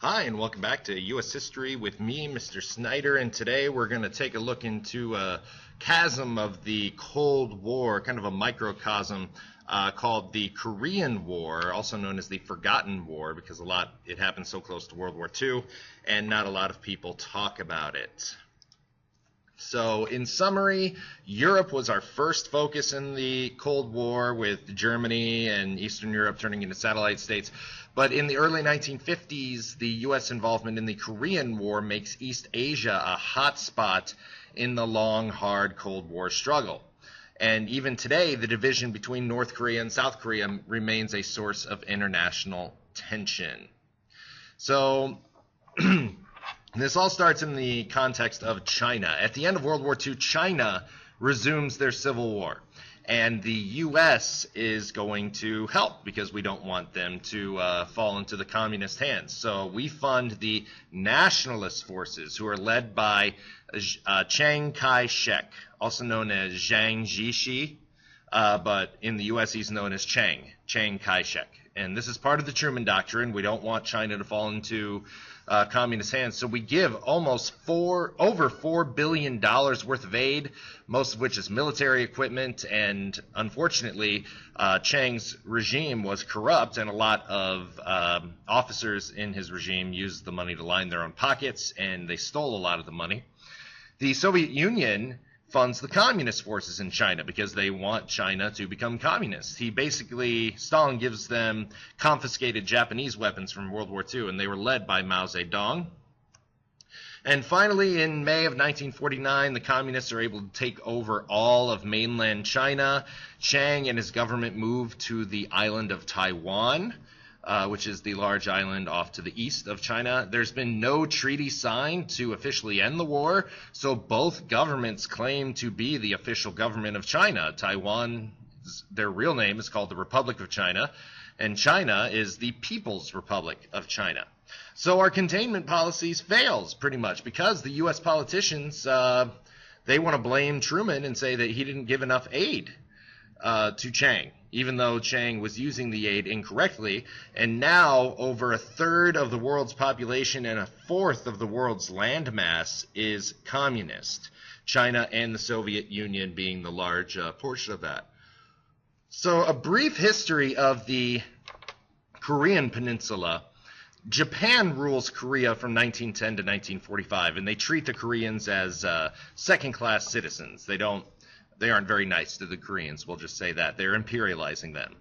Hi, and welcome back to U.S. History with me, Mr. Snyder, and today we're going to take a look into a chasm of the Cold War, kind of a microcosm called the Korean War, also known as the Forgotten War, because it happened so close to World War II, and not a lot of people talk about it. So, in summary, Europe was our first focus in the Cold War, with Germany and Eastern Europe turning into satellite states. But in the early 1950s, the U.S. involvement in the Korean War makes East Asia a hotspot in the long, hard Cold War struggle. And even today, the division between North Korea and South Korea remains a source of international tension. So, this all starts in the context of China. At the end of World War II, China resumes their civil war. And the U.S. is going to help because we don't want them to fall into the communist hands. So we fund the nationalist forces, who are led by Chiang Kai-shek, also known as Zhang Jixi, but in the U.S. he's known as Chiang Kai-shek. And this is part of the Truman Doctrine. We don't want China to fall into communist hands. So we give almost over $4 billion worth of aid, most of which is military equipment. And unfortunately, Chiang's regime was corrupt, and a lot of officers in his regime used the money to line their own pockets, and they stole a lot of the money. The Soviet Union funds the communist forces in China because they want China to become communist. Stalin gives them confiscated Japanese weapons from World War II, and they were led by Mao Zedong. And finally, in May of 1949, the communists are able to take over all of mainland China. Chiang and his government moved to the island of Taiwan, which is the large island off to the east of China. There's been no treaty signed to officially end the war, so both governments claim to be the official government of China. Taiwan, their real name, is called the Republic of China, and China is the People's Republic of China. So our containment policies fails pretty much because the U.S. politicians, they want to blame Truman and say that he didn't give enough aid to Chiang, even though Chiang was using the aid incorrectly. And now over a third of the world's population and a fourth of the world's landmass is communist, China and the Soviet Union being the large portion of that. So a brief history of the Korean Peninsula. Japan rules Korea from 1910 to 1945, and they treat the Koreans as second-class citizens. They aren't very nice to the Koreans, we'll just say that. They're imperializing them.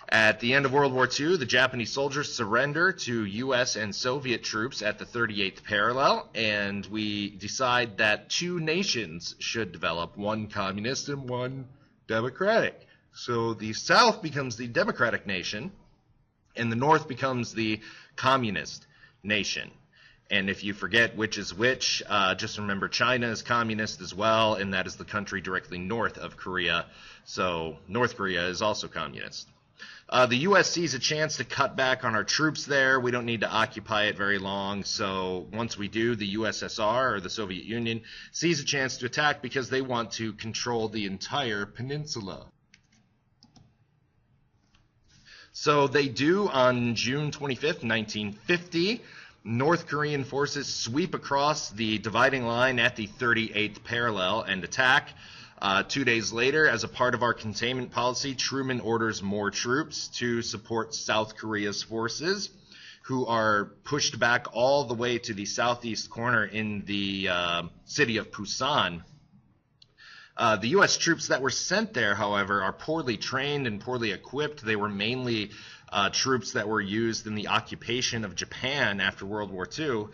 At the end of World War II, the Japanese soldiers surrender to U.S. and Soviet troops at the 38th parallel, and we decide that two nations should develop, one communist and one democratic. So the South becomes the democratic nation, and the North becomes the communist nation. And if you forget which is which, just remember China is communist as well, and that is the country directly north of Korea. So North Korea is also communist. The U.S. sees a chance to cut back on our troops there. We don't need to occupy it very long. So once we do, the USSR, or the Soviet Union, sees a chance to attack because they want to control the entire peninsula. So they do on June 25th, 1950. North Korean forces sweep across the dividing line at the 38th parallel and attack. 2 days later, as a part of our containment policy, Truman orders more troops to support South Korea's forces, who are pushed back all the way to the southeast corner in the city of Busan. The U.S. troops that were sent there, however, are poorly trained and poorly equipped. They were mainly troops that were used in the occupation of Japan after World War II.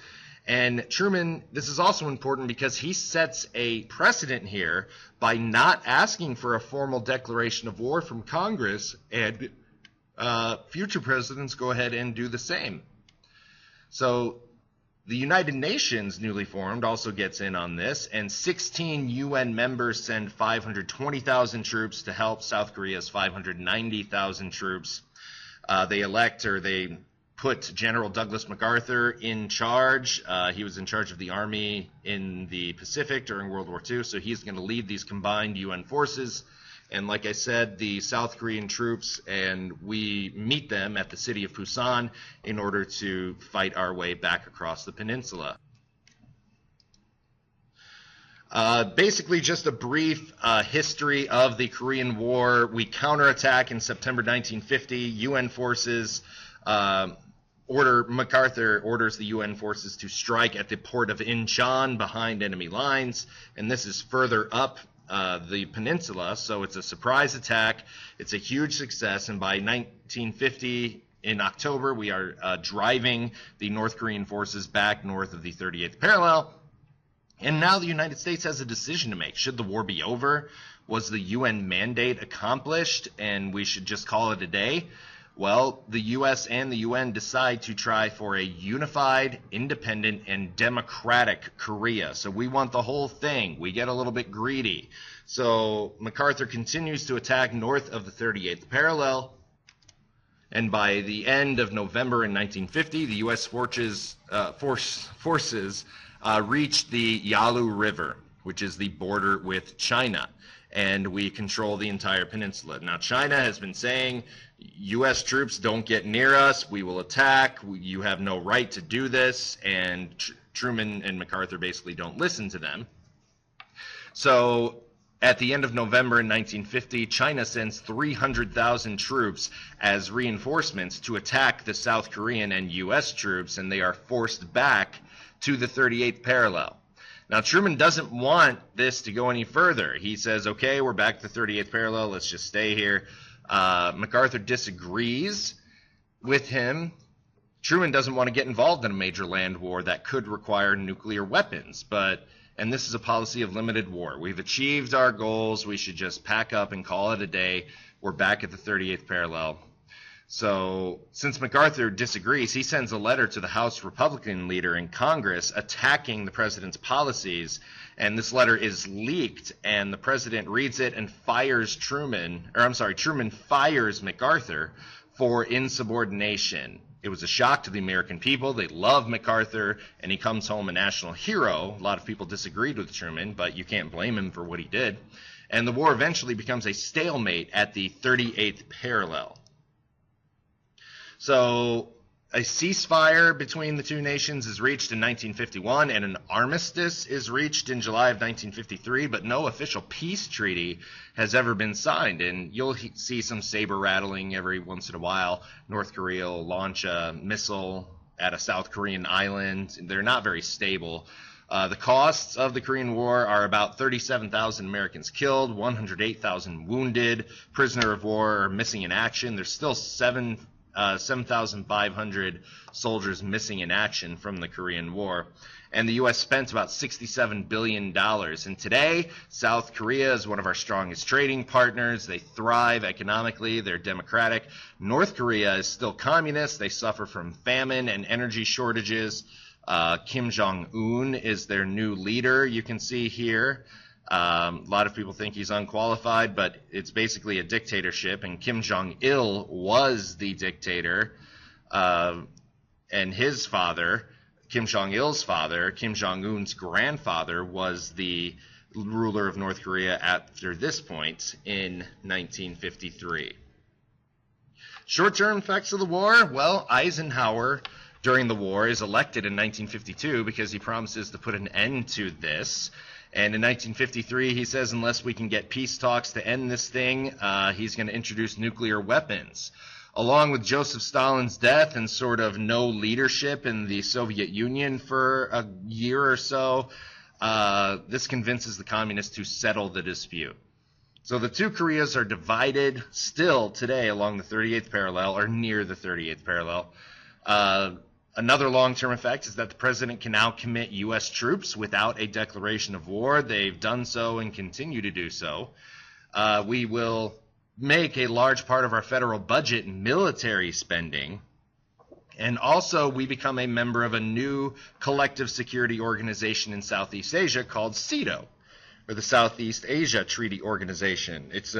And Truman, this is also important because he sets a precedent here by not asking for a formal declaration of war from Congress, and future presidents go ahead and do the same. So the United Nations, newly formed, also gets in on this, and 16 UN members send 520,000 troops to help South Korea's 590,000 troops. They put General Douglas MacArthur in charge. He was in charge of the army in the Pacific during World War II, so he's going to lead these combined UN forces. And like I said, the South Korean troops, and we meet them at the city of Busan in order to fight our way back across the peninsula. Basically, just a brief history of the Korean War. We counterattack in September 1950. UN forces MacArthur orders the UN forces to strike at the port of Inchon behind enemy lines, and this is further up the peninsula, so it's a surprise attack. It's a huge success, and by 1950, in October, we are driving the North Korean forces back north of the 38th parallel. And now the United States has a decision to make. Should the war be over? Was the UN mandate accomplished and we should just call it a day? Well, the U.S. and the UN decide to try for a unified, independent, and democratic Korea. So we want the whole thing. We get a little bit greedy. So MacArthur continues to attack north of the 38th parallel. And by the end of November in 1950, the U.S. forces reached the Yalu River, which is the border with China, and we control the entire peninsula. Now, China has been saying, U.S. troops don't get near us, we will attack, you have no right to do this, and Truman and MacArthur basically don't listen to them. So at the end of November in 1950, China sends 300,000 troops as reinforcements to attack the South Korean and U.S. troops, and they are forced back to the 38th parallel. Now, Truman doesn't want this to go any further. He says, okay, we're back to the 38th parallel, let's just stay here. MacArthur disagrees with him. Truman doesn't want to get involved in a major land war that could require nuclear weapons, and this is a policy of limited war. We've achieved our goals, we should just pack up and call it a day. We're back at the 38th parallel. So since MacArthur disagrees, he sends a letter to the House Republican leader in Congress attacking the president's policies, and this letter is leaked, and the president reads it and fires Truman fires MacArthur for insubordination. It was a shock to the American people. They love MacArthur, and he comes home a national hero. A lot of people disagreed with Truman, but you can't blame him for what he did. And the war eventually becomes a stalemate at the 38th parallel. So a ceasefire between the two nations is reached in 1951, and an armistice is reached in July of 1953, but no official peace treaty has ever been signed. And you'll see some saber rattling every once in a while. North Korea will launch a missile at a South Korean island. They're not very stable. The costs of the Korean War are about 37,000 Americans killed, 108,000 wounded, prisoner of war or missing in action. There's still 7,500 soldiers missing in action from the Korean War. And the U.S. spent about $67 billion. And today, South Korea is one of our strongest trading partners. They thrive economically. They're democratic. North Korea is still communist. They suffer from famine and energy shortages. Kim Jong-un is their new leader, you can see here. A lot of people think he's unqualified, but it's basically a dictatorship, and Kim Jong-il was the dictator, and his father, Kim Jong-il's father, Kim Jong-un's grandfather, was the ruler of North Korea after this point in 1953. Short-term effects of the war? Well, Eisenhower, during the war, is elected in 1952 because he promises to put an end to this. And in 1953, he says unless we can get peace talks to end this thing, he's going to introduce nuclear weapons. Along with Joseph Stalin's death and sort of no leadership in the Soviet Union for a year or so, this convinces the communists to settle the dispute. So the two Koreas are divided still today along the 38th parallel, or near the 38th parallel. Another long-term effect is that the president can now commit U.S. troops without a declaration of war. They've done so and continue to do so. We will make a large part of our federal budget military spending. And also, we become a member of a new collective security organization in Southeast Asia called CETO, or the Southeast Asia Treaty Organization. It's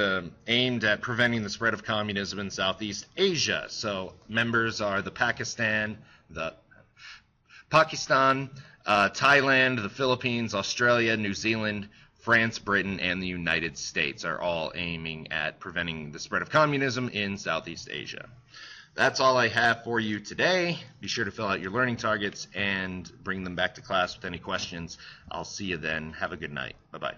aimed at preventing the spread of communism in Southeast Asia. So members are Pakistan, Thailand, the Philippines, Australia, New Zealand, France, Britain, and the United States are all aiming at preventing the spread of communism in Southeast Asia. That's all I have for you today. Be sure to fill out your learning targets and bring them back to class with any questions. I'll see you then. Have a good night. Bye-bye.